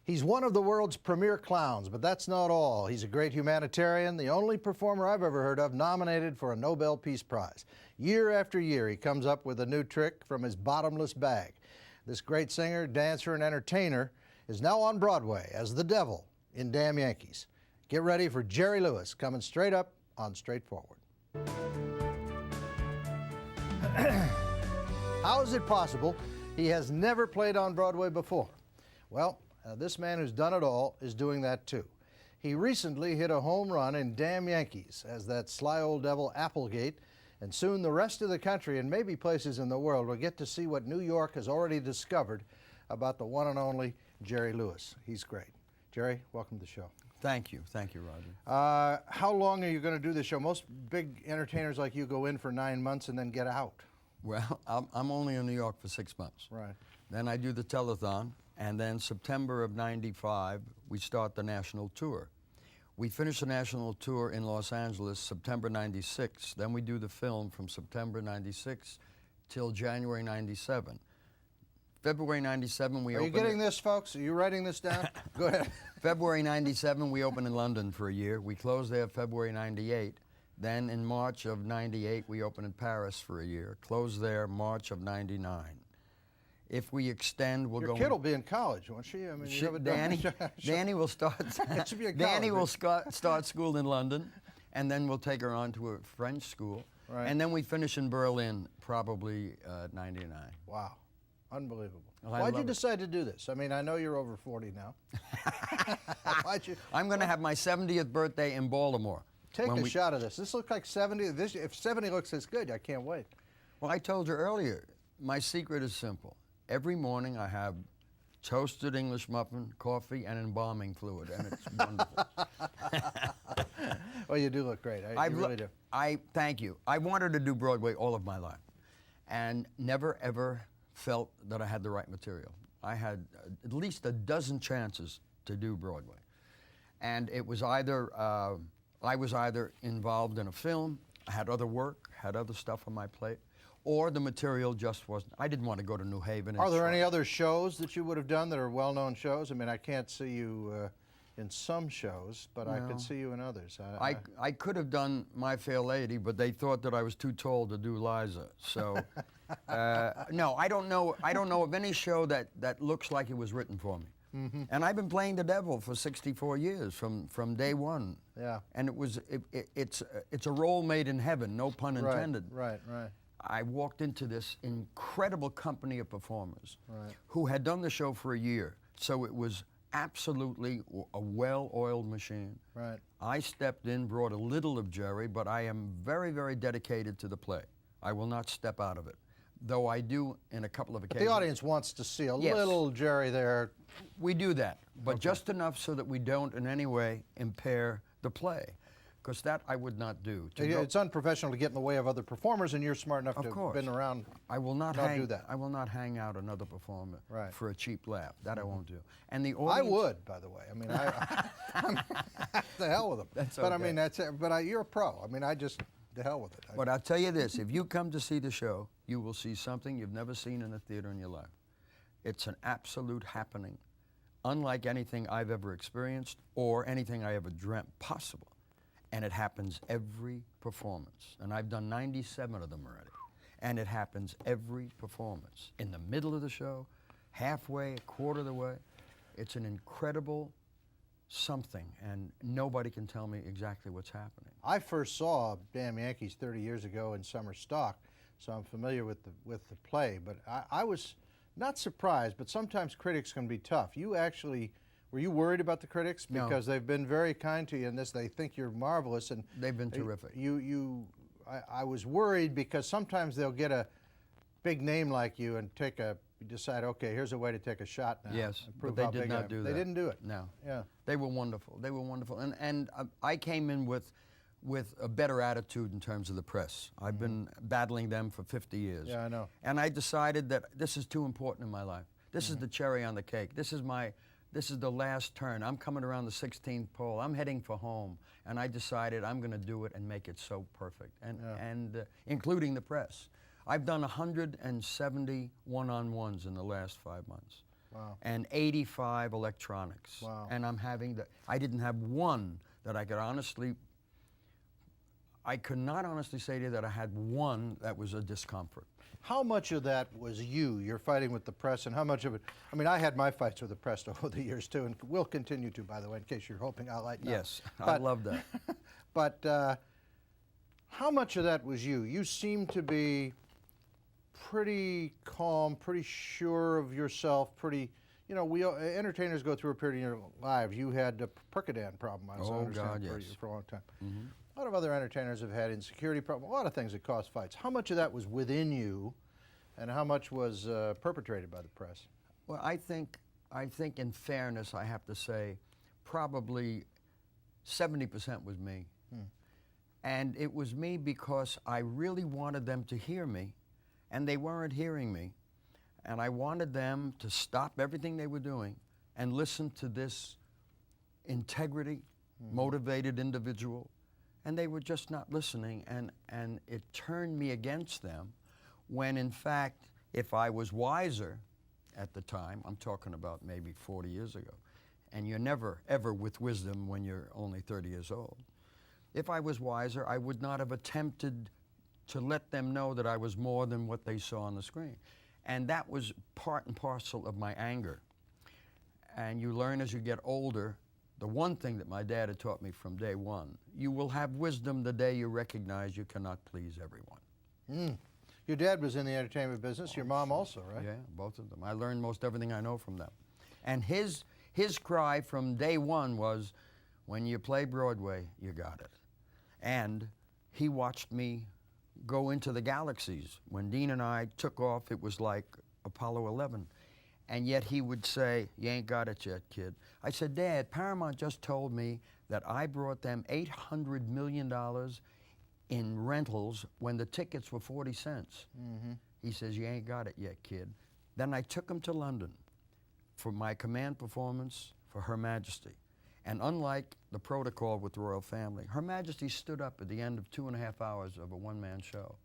He's one of the world's premier clowns, but that's not all. He's a great humanitarian, the only performer I've ever heard of nominated for a Nobel Peace Prize. Year after year, he comes up with a new trick from his bottomless bag. This great singer, dancer, and entertainer is now on Broadway as the devil in Damn Yankees. Get ready for Jerry Lewis coming straight up on Straightforward. How is it possible he has never played on Broadway before? Well, this man who's done it all is doing that too. He recently hit a home run in Damn Yankees as that sly old devil Applegate, and soon the rest of the country and maybe places in the world will get to see what New York has already discovered about the one and only Jerry Lewis. He's great. Jerry, welcome to the show. Thank you, Roger. How long are you going to do this show? Most big entertainers like you go in for 9 months and then get out. Well, I'm only in New York for 6 months. Right. Then I do the telethon, and then September of '95, we start the national tour. We finish the national tour in Los Angeles September '96. Then we do the film from September '96 till January '97. February '97, we open. Are you getting this, folks? Are you writing this down? Go ahead. February '97, we open in London for a year. We close there February '98. Then in March of '98, we open in Paris for a year. Close there March of '99. If we extend, we'll go. Your kid will be in college, won't she? I mean, you haven't Danny, Danny will start. Danny will start school in London, and then we'll take her on to a French school, right. And then we finish in Berlin, probably '99. Wow, unbelievable. Well, Why'd you decide to do this? I mean, I know you're over 40 now. Why'd you? I'm going to have my 70th birthday in Baltimore. Take a shot of this. This looks like 70. If 70 looks this good, I can't wait. Well, I told you earlier, my secret is simple. Every morning I have toasted English muffin, coffee, and embalming fluid, and it's wonderful. Well, you do look great. You really do. Thank you. I wanted to do Broadway all of my life, and never ever felt that I had the right material. I had at least a dozen chances to do Broadway, and it was either I was either involved in a film, I had other work, had other stuff on my plate, or the material just wasn't. I didn't want to go to New Haven. Are there any other shows that you would have done that are well-known shows? I mean, I can't see you in some shows, but I could see you in others. I could have done My Fair Lady, but they thought that I was too tall to do Liza. So, no, I don't know of any show that looks like it was written for me. Mm-hmm. And I've been playing the devil for 64 years from day one. Yeah. And it's a role made in heaven, no pun intended. Right. I walked into this incredible company of performers who had done the show for a year. So it was absolutely a well-oiled machine. Right. I stepped in, brought a little of Jerry, but I am very, very dedicated to the play. I will not step out of it, though I do in a couple of occasions. The audience wants to see a little Jerry there. We do that, but just enough so that we don't in any way impair the play. Because that I would not do. It's unprofessional to get in the way of other performers, and you're smart enough to have been around. I will not do that. I will not hang out another performer for a cheap laugh. That I won't do. And the I audience. would, by the way. I mean, the hell with them. That's but okay. I mean, but you're a pro. I mean, the hell with it. But I'll tell you this: if you come to see the show, you will see something you've never seen in a theater in your life. It's an absolute happening, unlike anything I've ever experienced or anything I ever dreamt possible. And it happens every performance. And I've done 97 of them already. And it happens every performance. In the middle of the show, halfway, a quarter of the way. It's an incredible something, and nobody can tell me exactly what's happening. I first saw Damn Yankees 30 years ago in summer stock, so I'm familiar with the play. But I was not surprised, but sometimes critics can be tough. Were you worried about the critics? Because they've been very kind to you in this. They think you're marvelous, and they've been terrific. I was worried because sometimes they'll get a big name like you and decide, okay, here's a way to take a shot now. Yes, but they did not do that. They didn't do it. No. Yeah. They were wonderful. They were wonderful, and I came in with a better attitude in terms of the press. I've been battling them for 50 years. Yeah, I know. And I decided that this is too important in my life. This is the cherry on the cake. This is the last turn. I'm coming around the 16th pole. I'm heading for home. And I decided I'm going to do it and make it so perfect, and including the press. I've done 170 one-on-ones in the last 5 months. Wow. and 85 electronics. Wow. And I didn't have one that I could not honestly say to you that I had one that was a discomfort. How much of that was you're fighting with the press, and how much of it, I mean, I had my fights with the press over the years too, and will continue to, by the way, in case you're hoping I'll lighten up. Yes, I love that. But how much of that was you? You seem to be pretty calm, pretty sure of yourself, pretty, you know, entertainers go through a period in your lives. You had a Percodan problem, I Oh, understand, God, for, yes. for a long time. Mm-hmm. A lot of other entertainers have had insecurity problems, a lot of things that cause fights. How much of that was within you, and how much was perpetrated by the press? Well, I think in fairness, I have to say, probably 70% was me. And it was me because I really wanted them to hear me, and they weren't hearing me. And I wanted them to stop everything they were doing and listen to this integrity, motivated individual. And they were just not listening, and it turned me against them when, in fact, if I was wiser at the time, I'm talking about maybe 40 years ago, and you're never, ever with wisdom when you're only 30 years old. If I was wiser, I would not have attempted to let them know that I was more than what they saw on the screen. And that was part and parcel of my anger. And you learn as you get older, the one thing that my dad had taught me from day one, you will have wisdom the day you recognize you cannot please everyone. Your dad was in the entertainment business, your mom also, right? Yeah, both of them. I learned most everything I know from them. And his cry from day one was, when you play Broadway, you got it. And he watched me go into the galaxies. When Dean and I took off, it was like Apollo 11. And yet he would say, "You ain't got it yet, kid." I said, "Dad, Paramount just told me that I brought them $800 million in rentals when the tickets were 40 cents. He says, "You ain't got it yet, kid." Then I took him to London for my command performance for Her Majesty. And unlike the protocol with the royal family, Her Majesty stood up at the end of 2.5 hours of a one-man show.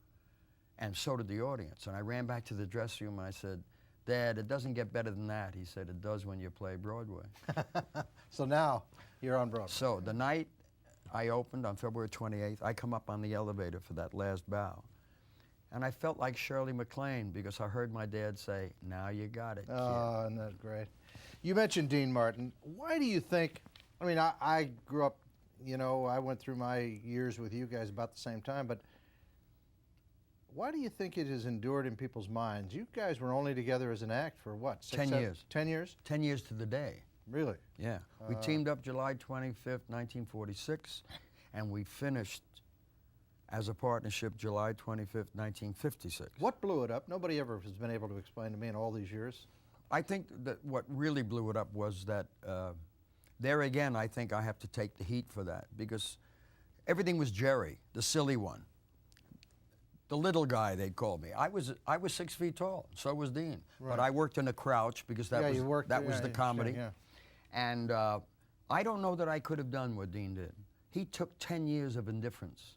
And so did the audience. And I ran back to the dressing room and I said, "Dad, it doesn't get better than that." He said, "It does when you play Broadway." So now you're on Broadway. So the night I opened on February 28th, I come up on the elevator for that last bow. And I felt like Shirley MacLaine because I heard my dad say, "Now you got it, kid." Oh, isn't that great? You mentioned Dean Martin. Why do you think, I mean, I grew up, you know, I went through my years with you guys about the same time, but why do you think it has endured in people's minds? You guys were only together as an act for what? 10 years. 10 years? 10 years to the day. Really? Yeah. We teamed up July 25th, 1946, and we finished as a partnership July 25th, 1956. What blew it up? Nobody ever has been able to explain to me in all these years. I think that what really blew it up was that there again, I think I have to take the heat for that because everything was Jerry, the silly one. The little guy, they'd call me. I was 6 feet tall, so was Dean. Right. But I worked in a crouch because that was the comedy. Sure, yeah. And I don't know that I could have done what Dean did. He took 10 years of indifference.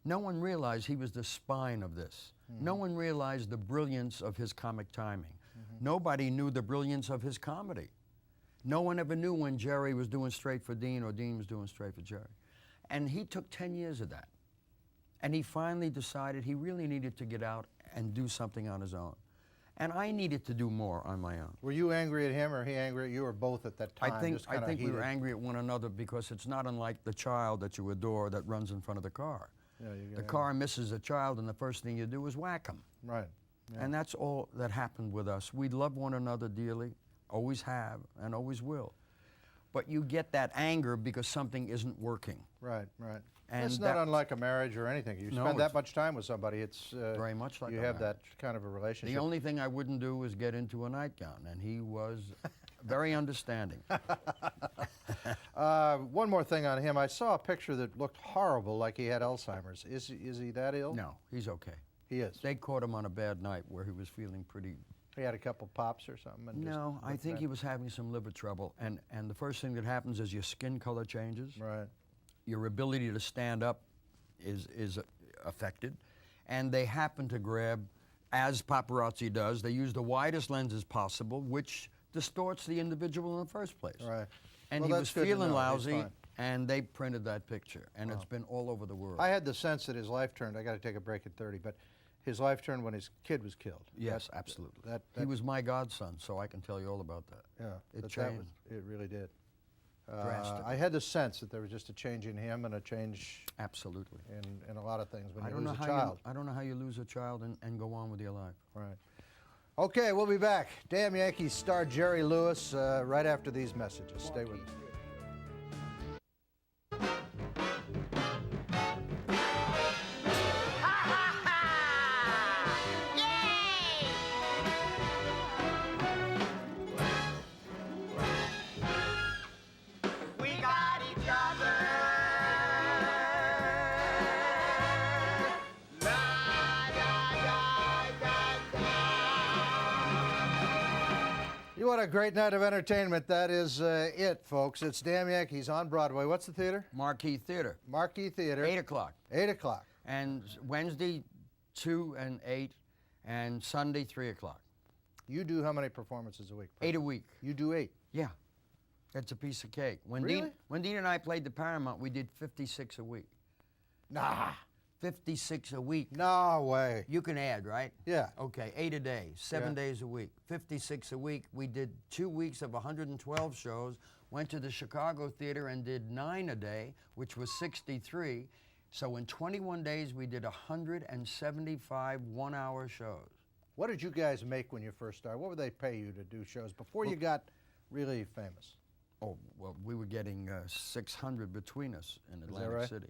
No one realized he was the spine of this. No one realized the brilliance of his comic timing. Nobody knew the brilliance of his comedy. No one ever knew when Jerry was doing straight for Dean or Dean was doing straight for Jerry. And he took 10 years of that. And he finally decided he really needed to get out and do something on his own. And I needed to do more on my own. Were you angry at him or he angry at you or both at that time? I think Just kinda we were heated? angry at one another because it's not unlike the child that you adore that runs in front of the car. Yeah, you The get car misses a child and the first thing you do is whack him. Right. Yeah. And that's all that happened with us. We love one another dearly, always have and always will. But you get that anger because something isn't working. Right, right. And it's not unlike a marriage or anything. You No, spend that it's much time with somebody, it's very much like you a have marriage. that kind of a relationship. The only thing I wouldn't do was get into a nightgown, and he was very understanding. One more thing on him. I saw a picture that looked horrible, like he had Alzheimer's. Is he that ill? No, he's okay. He is. They caught him on a bad night where he was feeling pretty. He had a couple pops or something. And No, just I looked think bad. he was having some liver trouble, and the first thing that happens is your skin color changes. Right. Your ability to stand up is affected, and they happen to grab, as paparazzi does, they use the widest lenses possible, which distorts the individual in the first place. Right. And Well, he that's was good to feeling know. He's lousy, fine. and they printed that picture, and it's been all over the world. I had the sense that his life turned. I got to take a break at 30, but his life turned when his kid was killed. Yes, absolutely. That He was my godson, so I can tell you all about that. yeah. It that changed. was, it really did. Drastically. I had the sense that there was just a change in him and a change Absolutely. in a lot of things when I you don't lose know a how child. I don't know how you lose a child and go on with your life. Right. Okay, we'll be back. Damn Yankees star Jerry Lewis right after these messages. Stay with us. We got each other. La, da, da, da, da. You want a great night of entertainment. That is it, folks. It's Damn Yankees on Broadway. What's the theater? Marquee Theater, Marquee Theater. 8 o'clock. 8 o'clock. And Wednesday, 2 and 8, and Sunday, 3 o'clock. You do how many performances a week? 8 a week. You do 8. Yeah. That's a piece of cake. When Really? when Dean and I played the Paramount, we did 56 a week. Nah. 56 a week. No way. You can add, right? Yeah. Okay, 8 a day, 7 Yeah. days a week, 56 a week. We did 2 weeks of 112 shows, went to the Chicago Theater and did 9 a day, which was 63. So in 21 days, we did 175 one-hour shows. What did you guys make when you first started? What would they pay you to do shows before you got really famous? Oh, well, we were getting 600 between us in that Atlantic right? City.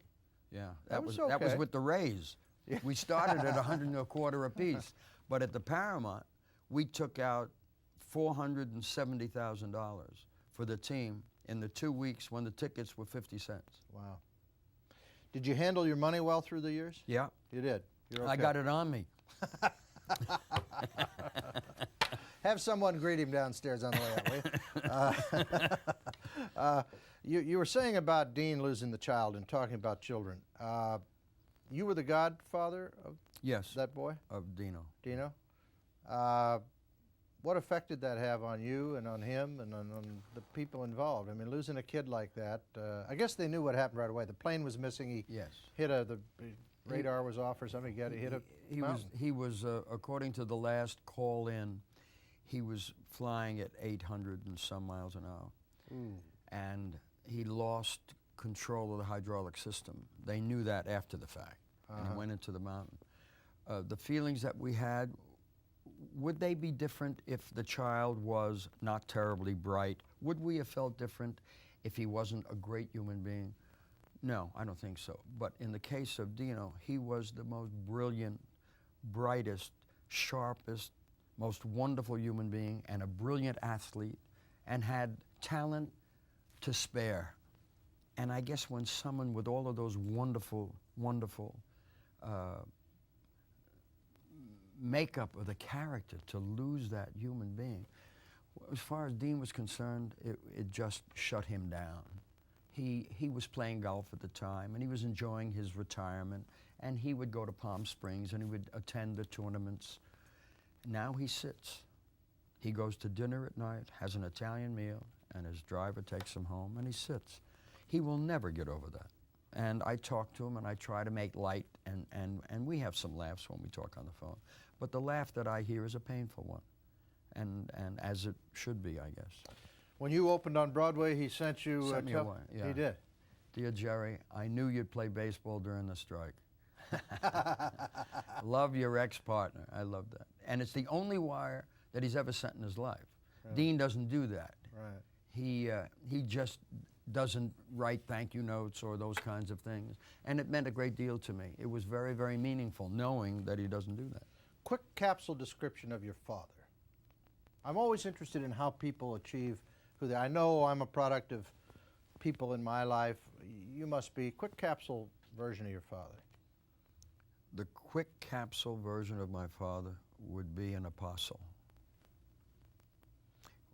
Yeah, That was that was okay. with the Rays. We started at 100 and a quarter apiece, but at the Paramount, we took out $470,000 for the team in the 2 weeks when the tickets were 50 cents. Wow. Did you handle your money well through the years? Yeah, You did. You're okay. I got it on me. Have someone greet him downstairs on the way out, will you? You were saying about Dean losing the child and talking about children. You were the godfather of Yes, that boy, of Dino. Dino. What effect did that have on you and on him and on the people involved? I mean, losing a kid like that, I guess they knew what happened right away. The plane was missing. He Yes. hit the radar was off or something. He hit a mountain. He was according to the last call in, he was flying at 800 and some miles an hour. Ooh. And he lost control of the hydraulic system. They knew that after the fact, and he went into the mountain. The feelings that we had, would they be different if the child was not terribly bright? Would we have felt different if he wasn't a great human being? No, I don't think so. But in the case of Dino, he was the most brilliant, brightest, sharpest, most wonderful human being and a brilliant athlete and had talent to spare. And I guess when someone with all of those wonderful, wonderful makeup of the character, to lose that human being, as far as Dean was concerned, it just shut him down. He was playing golf at the time, and he was enjoying his retirement, and he would go to Palm Springs, and he would attend the tournaments. Now he sits. He goes to dinner at night, has an Italian meal, and his driver takes him home, and he sits. He will never get over that. And I talk to him, and I try to make light, and we have some laughs when we talk on the phone. But the laugh that I hear is a painful one, and as it should be, I guess. When you opened on Broadway, he sent you Sent me a away, yeah. He did. Dear Jerry, I knew you'd play baseball during the strike. Love your ex-partner. I love that. And it's the only wire that he's ever sent in his life. Yeah. Dean doesn't do that. Right. He just doesn't write thank you notes or those kinds of things. And it meant a great deal to me. It was very, very meaningful knowing that he doesn't do that. Quick capsule description of your father. I'm always interested in how people achieve who they are. I know I'm a product of people in my life. You must be. Quick capsule version of your father. The quick capsule version of my father would be an apostle.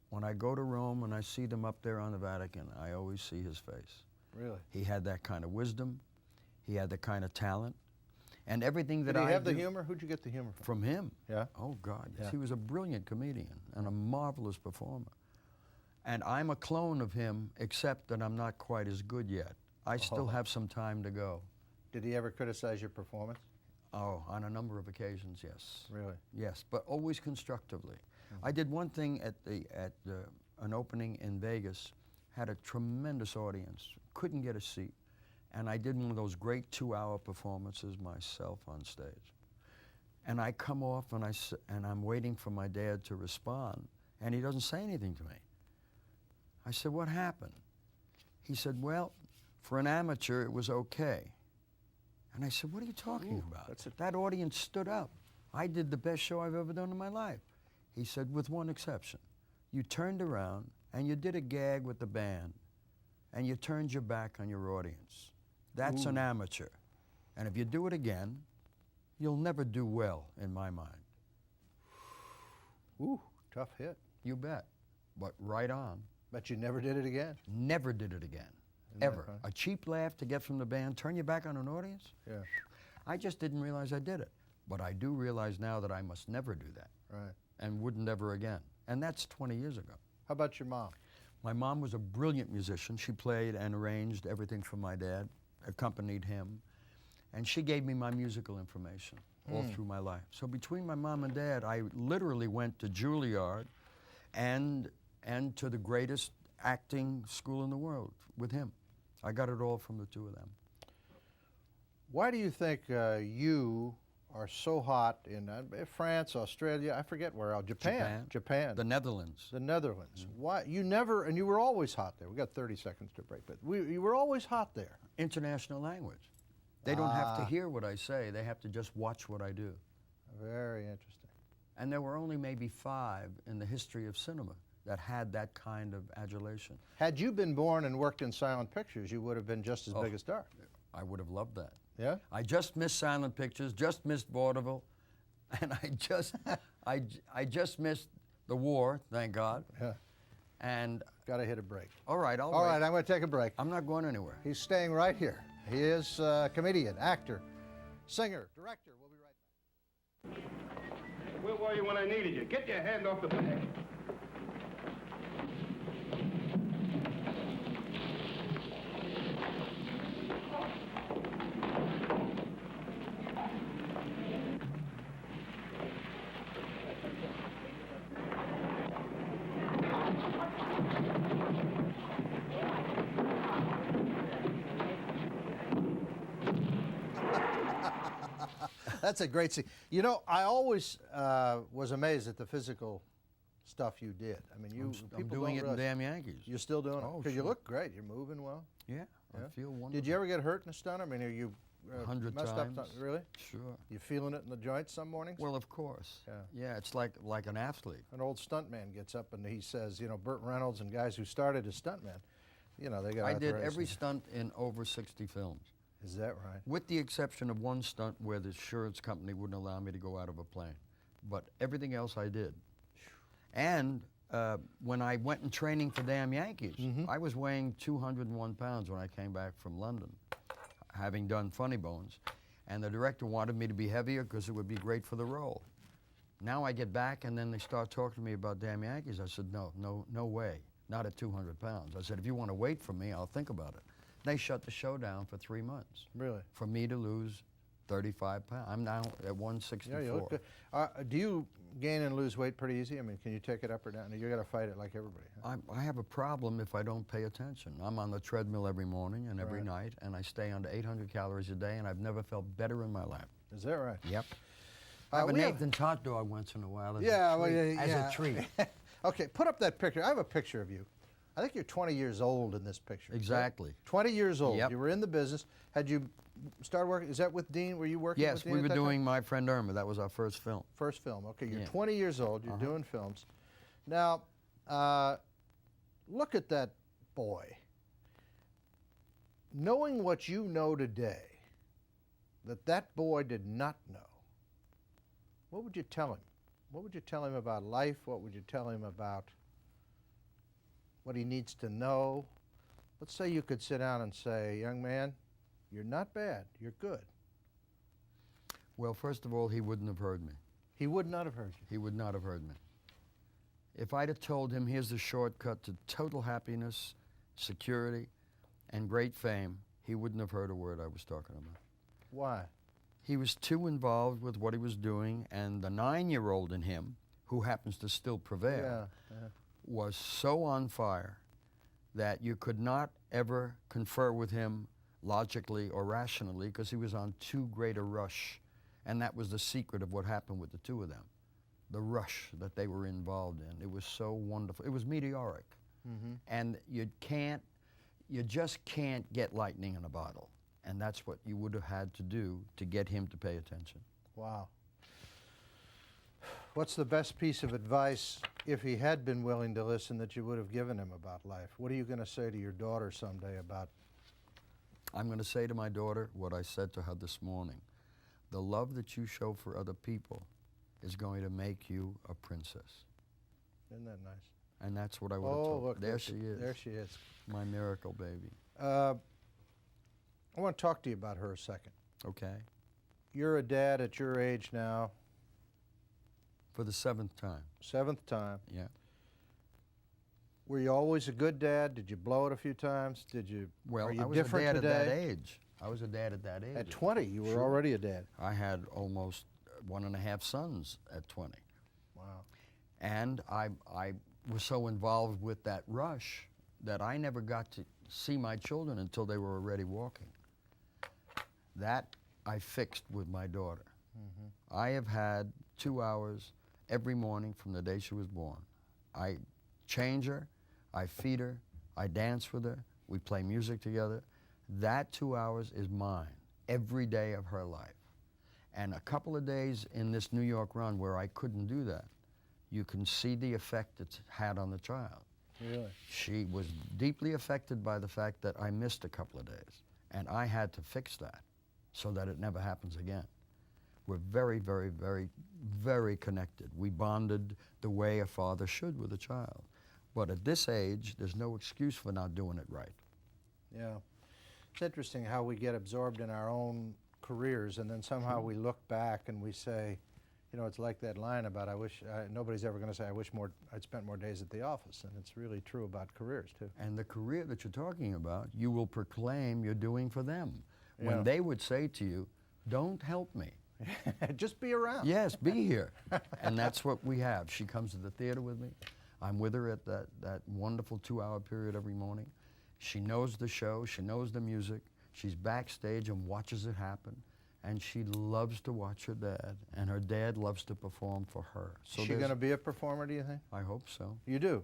When I go to Rome and I see them up there on the Vatican, I always see his face. Really? He had that kind of wisdom. He had the kind of talent. And everything that Did he I have the do- humor? Who'd you get the humor from? From him. Yeah. Oh, God, yes. Yeah. He was a brilliant comedian and a marvelous performer. And I'm a clone of him, except that I'm not quite as good yet. I still have some time to go. Did he ever criticize your performance? Oh, on a number of occasions, yes. Really? Yes, but always constructively. I did one thing at an opening in Vegas, had a tremendous audience, couldn't get a seat, and I did one of those great 2-hour performances myself on stage. And I come off and I'm waiting for my dad to respond, and he doesn't say anything to me. I said, "What happened?" He said, "Well, for an amateur, it was okay." And I said, "What are you talking about? That audience stood up. I did the best show I've ever done in my life." He said, "With one exception. You turned around and you did a gag with the band and you turned your back on your audience. That's an amateur. And if you do it again, you'll never do well, in my mind." Ooh, tough hit. You bet. But right on. But you never did it again? Never did it again. Isn't that Ever. funny? A cheap laugh to get from the band, turn your back on an audience? Yeah, I just didn't realize I did it. But I do realize now that I must never do that right. and wouldn't ever again. And that's 20 years ago. How about your mom? My mom was a brilliant musician. She played and arranged everything for my dad, accompanied him, and she gave me my musical information all through my life. So between my mom and dad, I literally went to Juilliard and to the greatest acting school in the world with him. I got it all from the two of them. Why do you think you are so hot in France, Australia, I forget where else, Japan. The Netherlands. The Netherlands. Why you never, and you were always hot there. We got 30 seconds to break, but you were always hot there. International language. They don't have to hear what I say. They have to just watch what I do. Very interesting. And there were only maybe 5 in the history of cinema that had that kind of adulation. Had you been born and worked in silent pictures, you would have been just as big a star. I would have loved that. Yeah? I just missed silent pictures, just missed vaudeville, and I just missed the war, thank God. Yeah. And Got to hit a break. all right, All right, I'm going to take a break. I'm not going anywhere. He's staying right here. He is a comedian, actor, singer, director. We'll be right back. Where were you when I needed you? Get your hand off the bag. That's a great scene. You know, I always was amazed at the physical stuff you did. I mean, I'm people doing don't it in realize- Damn Yankees. You're still doing it? Oh, Because you sure. look great. You're moving well. Yeah, Yeah. I feel wonderful. Did you ever get hurt in a stunt? I mean, are you 100 messed times. up? Really? Sure. You feeling it in the joints some mornings? Well, of course. Yeah. Yeah, it's like an athlete. An old stuntman gets up and he says, you know, Burt Reynolds and guys who started as stuntmen, you know, they got I did arthritis every and- stunt in over 60 films, Is that right? with the exception of one stunt where the insurance company wouldn't allow me to go out of a plane. But everything else I did. And when I went in training for Damn Yankees, I was weighing 201 pounds when I came back from London, having done Funny Bones. And the director wanted me to be heavier because it would be great for the role. Now I get back and then they start talking to me about Damn Yankees. I said, no way, not at 200 pounds. I said, if you want to wait for me, I'll think about it. They shut the show down for 3 months Really? for me to lose 35 pounds. I'm now at 164. Yeah, you look good. Do you gain and lose weight pretty easy? I mean, can you take it up or down? You got to fight it like everybody. Huh? I have a problem if I don't pay attention. I'm on the treadmill every morning and every Right. night, and I stay under 800 calories a day, and I've never felt better in my life. Is that right? Yep. I have a we have- Nathan's hot dog once in a while as Yeah, a well, treat. yeah, As yeah. a treat. Okay, put up that picture. I have a picture of you. I think you're 20 years old in this picture. right? Exactly. 20 years old. Yep. You were in the business. Had you started working? Is that with Dean? Were you working Yes, with Dean we at were that time? doing My Friend Irma. That was our first film. First film. Okay, you're Yeah. 20 years old. You're doing films. Now, look at that boy. Knowing what you know today, that boy did not know, what would you tell him? What would you tell him about life? What would you tell him about what he needs to know? Let's say you could sit down and say, young man, you're not bad. You're good. Well, first of all, he wouldn't have heard me. He would not have heard you. He would not have heard me. If I'd have told him here's the shortcut to total happiness, security, and great fame, he wouldn't have heard a word I was talking about. Why? He was too involved with what he was doing, and the 9-year-old in him, who happens to still prevail, was so on fire that you could not ever confer with him logically or rationally because he was on too great a rush. And that was the secret of what happened with the two of them. The rush that they were involved in. It was so wonderful. It was meteoric. And you just can't get lightning in a bottle. And that's what you would have had to do to get him to pay attention. Wow. What's the best piece of advice, if he had been willing to listen, that you would have given him about life? What are you going to say to your daughter someday about? I'm going to say to my daughter what I said to her this morning. The love that you show for other people is going to make you a princess. Isn't that nice? And that's what I would have Oh, told her. look, There she is. There she is. My miracle baby. I want to talk to you about her a second. Okay? You're a dad at your age now, For the 7th time. 7th time. Yeah. Were you always a good dad? Did you blow it a few times? Did you? Well, are you I was different a dad today? at that age. I was a dad at that age. At 20, you were Sure. already a dad. I had almost 1.5 sons at 20. Wow. And I was so involved with that rush that I never got to see my children until they were already walking. That I fixed with my daughter. I have had 2 hours every morning from the day she was born. I change her, I feed her, I dance with her, we play music together. That 2 hours is mine every day of her life. And a couple of days in this New York run where I couldn't do that, you can see the effect it's had on the child. Really? She was deeply affected by the fact that I missed a couple of days, and I had to fix that so that it never happens again. We're very, very, very, very connected. We bonded the way a father should with a child. But at this age, there's no excuse for not doing it right. Yeah. It's interesting how we get absorbed in our own careers, and then somehow we look back and we say, you know, it's like that line about nobody's ever going to say, I wish I'd spent more days at the office. And it's really true about careers, too. And the career that you're talking about, you will proclaim you're doing for them. Yeah. When they would say to you, don't help me. Just be around. Yes, be here. And that's what we have. She comes to the theater with me. I'm with her at that wonderful 2-hour period every morning. She knows the show. She knows the music. She's backstage and watches it happen. And she loves to watch her dad. And her dad loves to perform for her. So Is she going to be a performer, do you think? I hope so. You do?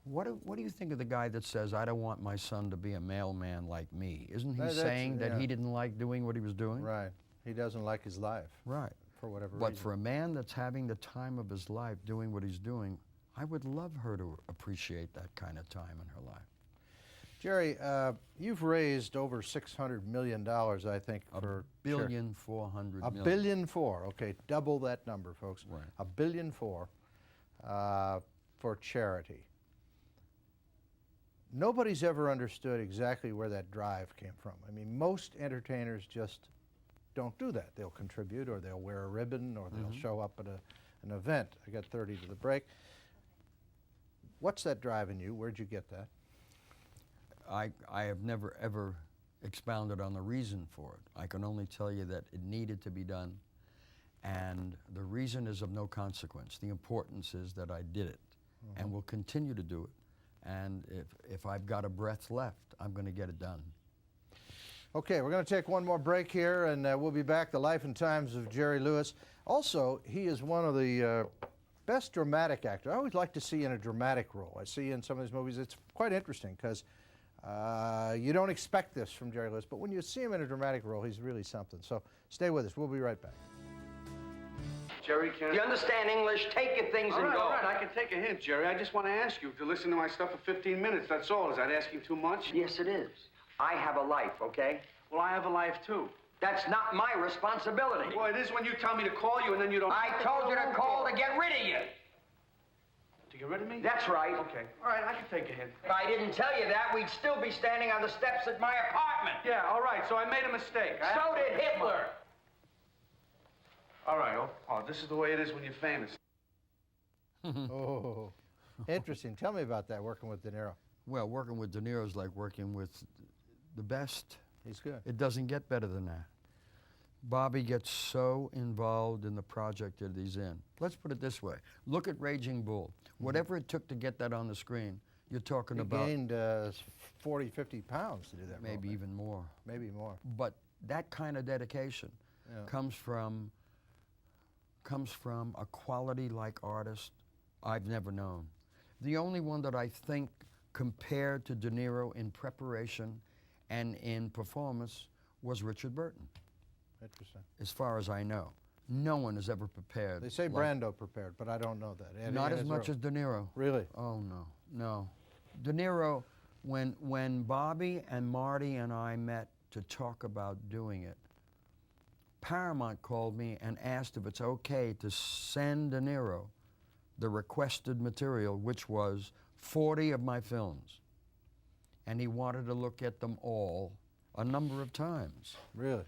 What do you think of the guy that says, I don't want my son to be a mailman like me? Isn't he That's- saying that yeah. he didn't like doing what he was doing? Right. He doesn't like his life. Right. For whatever But reason. for a man that's having the time of his life doing what he's doing, I would love her to appreciate that kind of time in her life. Jerry, you've raised over $600 million, I think, for $1.4 $1.4 billion. billion. Okay, double that number, folks. Right. $1.4 billion for charity. Nobody's ever understood exactly where that drive came from. I mean, most entertainers just don't do that. They'll contribute, or they'll wear a ribbon, or they'll show up at an event. I got 30 to the break. What's that drive in you? Where'd you get that? I have never, ever expounded on the reason for it. I can only tell you that it needed to be done, and the reason is of no consequence. The importance is that I did it, and will continue to do it. And if I've got a breath left, I'm going to get it done. Okay, we're going to take one more break here, and we'll be back. The Life and Times of Jerry Lewis. Also, he is one of the best dramatic actors. I always like to see in a dramatic role. I see in some of these movies, it's quite interesting because you don't expect this from Jerry Lewis, but when you see him in a dramatic role, he's really something. So stay with us. We'll be right back. Jerry, can You understand English? Take your things All and right, go. all right, I can take a hint, Jerry. I just want to ask you to listen to my stuff for 15 minutes. That's all. Is that asking too much? Yes, it is. I have a life, okay? Well, I have a life, too. That's not my responsibility. Well, it is when you tell me to call you and then you don't... I told you to call to get rid of you. To get rid of me? That's right. Okay. All right, I can take a hint. If I didn't tell you that, we'd still be standing on the steps at my apartment. Yeah, all right, so I made a mistake. So did Hitler. All right, oh, this is the way it is when you're famous. Oh, interesting. Tell me about that, working with De Niro. Well, working with De Niro is like working with the best. He's good. It doesn't get better than that. Bobby gets so involved in the project that he's in. Let's put it this way. Look at Raging Bull. Whatever it took to get that on the screen, you're talking He about gained 40, 50 pounds to do that. maybe role, even more. maybe more. But that kind of dedication Yeah. comes from a quality-like artist I've never known. The only one that I think compared to De Niro in preparation and in performance was Richard Burton, Interesting. as far as I know. No one has ever prepared. They say like- Brando prepared, but I don't know that. And- Not and as much as De Niro. Really? Oh, no, no. De Niro, when Bobby and Marty and I met to talk about doing it, Paramount called me and asked if it's okay to send De Niro the requested material, which was 40 of my films. And he wanted to look at them all a number of times. Really?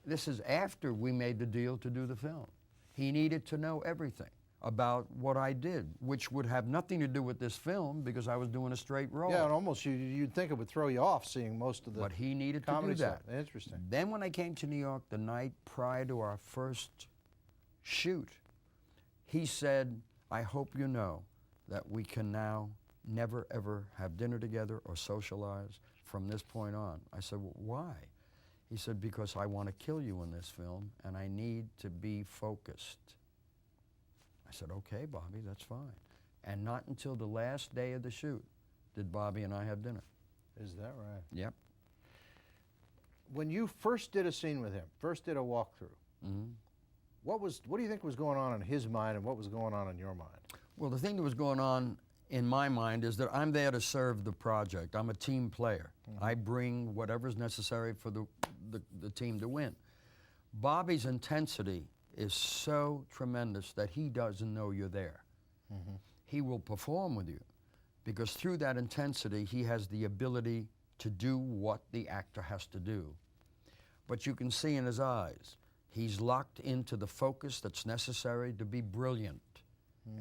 This is after we made the deal to do the film. He needed to know everything about what I did, which would have nothing to do with this film because I was doing a straight role. Yeah, and almost you'd think it would throw you off seeing most of the But he needed to do comedy that. stuff. Interesting. Then when I came to New York the night prior to our first shoot, he said, I hope you know that we can now never ever have dinner together or socialize from this point on. I said, well, why? He said, because I want to kill you in this film and I need to be focused. I said, okay, Bobby, that's fine. And not until the last day of the shoot did Bobby and I have dinner. Is that right? Yep. When you first did a scene with him, first did a walkthrough, Mhm. what do you think was going on in his mind and what was going on in your mind? Well, the thing that was going on in my mind is that I'm there to serve the project. I'm a team player. I bring whatever's necessary for the team to win. Bobby's intensity is so tremendous that he doesn't know you're there. He will perform with you because through that intensity, he has the ability to do what the actor has to do. But you can see in his eyes, he's locked into the focus that's necessary to be brilliant.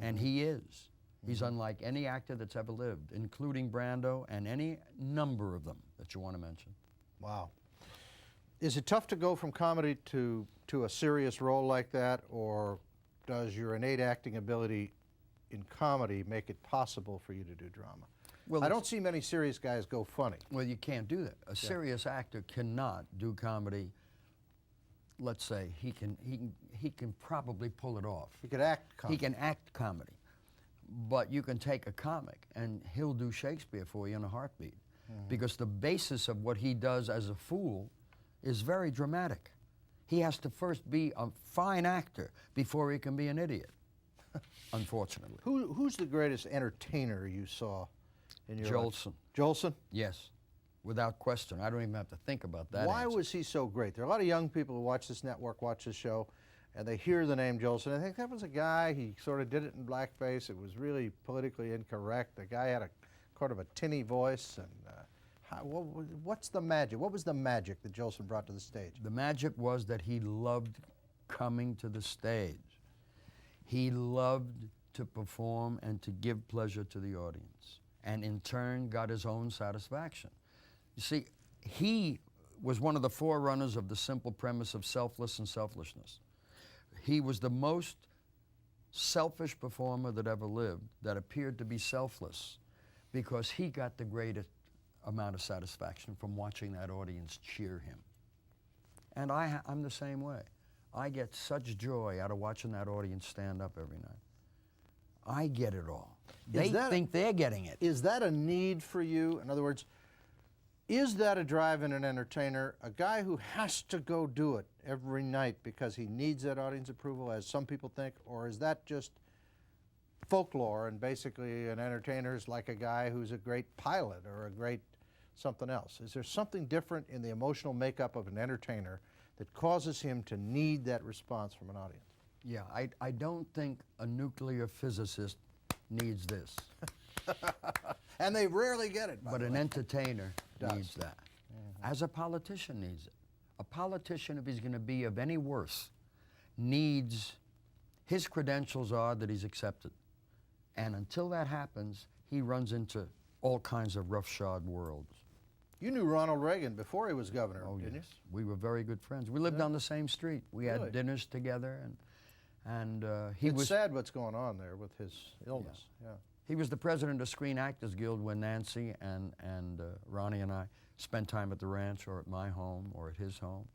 And he is. He's unlike any actor that's ever lived, including Brando and any number of them that you want to mention. Wow. Is it tough to go from comedy to a serious role like that, or does your innate acting ability in comedy make it possible for you to do drama? Well, I it's- don't see many serious guys go funny. Well, you can't do that. A serious actor cannot do comedy. Let's say he can probably pull it off. He could act comedy. He can act comedy, but you can take a comic and he'll do Shakespeare for you in a heartbeat, because the basis of what he does as a fool is very dramatic. He has to first be a fine actor before he can be an idiot. Unfortunately, Who's the greatest entertainer you saw in your life? Jolson. Jolson? Yes, without question. I don't even have to think about that. Why answer. was he so great? There are a lot of young people who watch this network, watch this show, and they hear the name Jolson. I think that was a guy, he sort of did it in blackface. It was really politically incorrect. The guy had a kind of a tinny voice. And what's the magic? What was the magic that Jolson brought to the stage? The magic was that he loved coming to the stage. He loved to perform and to give pleasure to the audience, and in turn got his own satisfaction. You see, he was one of the forerunners of the simple premise of selfless and selflessness. He was the most selfish performer that ever lived that appeared to be selfless because he got the greatest amount of satisfaction from watching that audience cheer him. And I'm the same way. I get such joy out of watching that audience stand up every night. I get it all. They think they're getting it. Is that a need for you? In other words, is that a drive in an entertainer, a guy who has to go do it every night because he needs that audience approval, as some people think, or is that just folklore and basically an entertainer is like a guy who's a great pilot or a great something else? Is there something different in the emotional makeup of an entertainer that causes him to need that response from an audience? Yeah, I don't think a nuclear physicist needs this, And they rarely get it, by but the an way. entertainer Does. needs that. As a politician needs it. A politician, if he's going to be of any worth, needs, his credentials are that he's accepted. And until that happens, he runs into all kinds of roughshod worlds. You knew Ronald Reagan before he was governor, Oh, didn't yes. We were very good friends. We lived on the same street. We Really? had dinners together, and he It's was sad what's going on there with his illness. Yeah. he was the president of Screen Actors Guild when Nancy and Ronnie and I spent time at the ranch or at my home or at his home.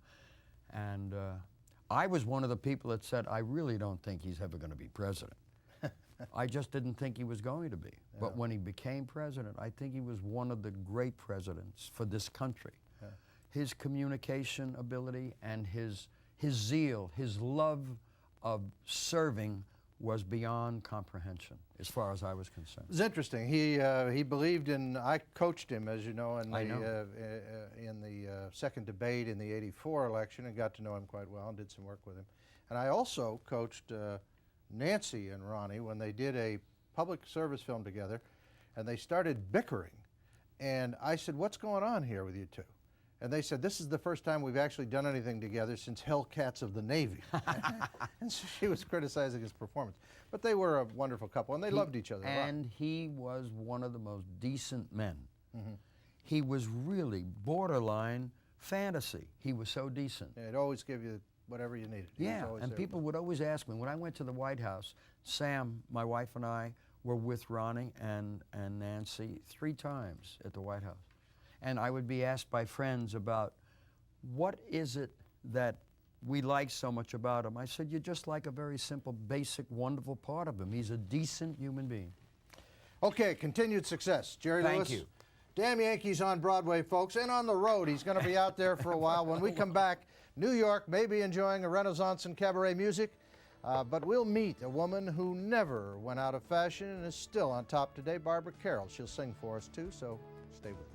And I was one of the people that said, I really don't think he's ever going to be president. I just didn't think he was going to be. But when he became president, I think he was one of the great presidents for this country. Yeah. His communication ability and his zeal, his love of serving was beyond comprehension as far as I was concerned. It's interesting. He believed in. I coached him, as you know, in I know. the second debate in the '84 election, and got to know him quite well and did some work with him. And I also coached Nancy and Ronnie when they did a public service film together, and they started bickering. And I said, "What's going on here with you two?" And they said, "This is the first time we've actually done anything together since Hellcats of the Navy." And so she was criticizing his performance. But they were a wonderful couple, and they loved each other a lot. And he was one of the most decent men. He was really borderline fantasy. He was so decent. It'd always give you whatever you needed. He was Yeah, always and there. people would always ask me, when I went to the White House, Sam, my wife, and I were with Ronnie and Nancy 3 times at the White House. And I would be asked by friends about, what is it that we like so much about him? I said, you just like a very simple, basic, wonderful part of him. He's a decent human being. Okay, continued success. Jerry Thank Lewis. you. Damn Yankees on Broadway, folks, and on the road. He's going to be out there for a while. When we come back, New York may be enjoying a renaissance in cabaret music, but we'll meet a woman who never went out of fashion and is still on top today, Barbara Carroll. She'll sing for us, too, so stay with us.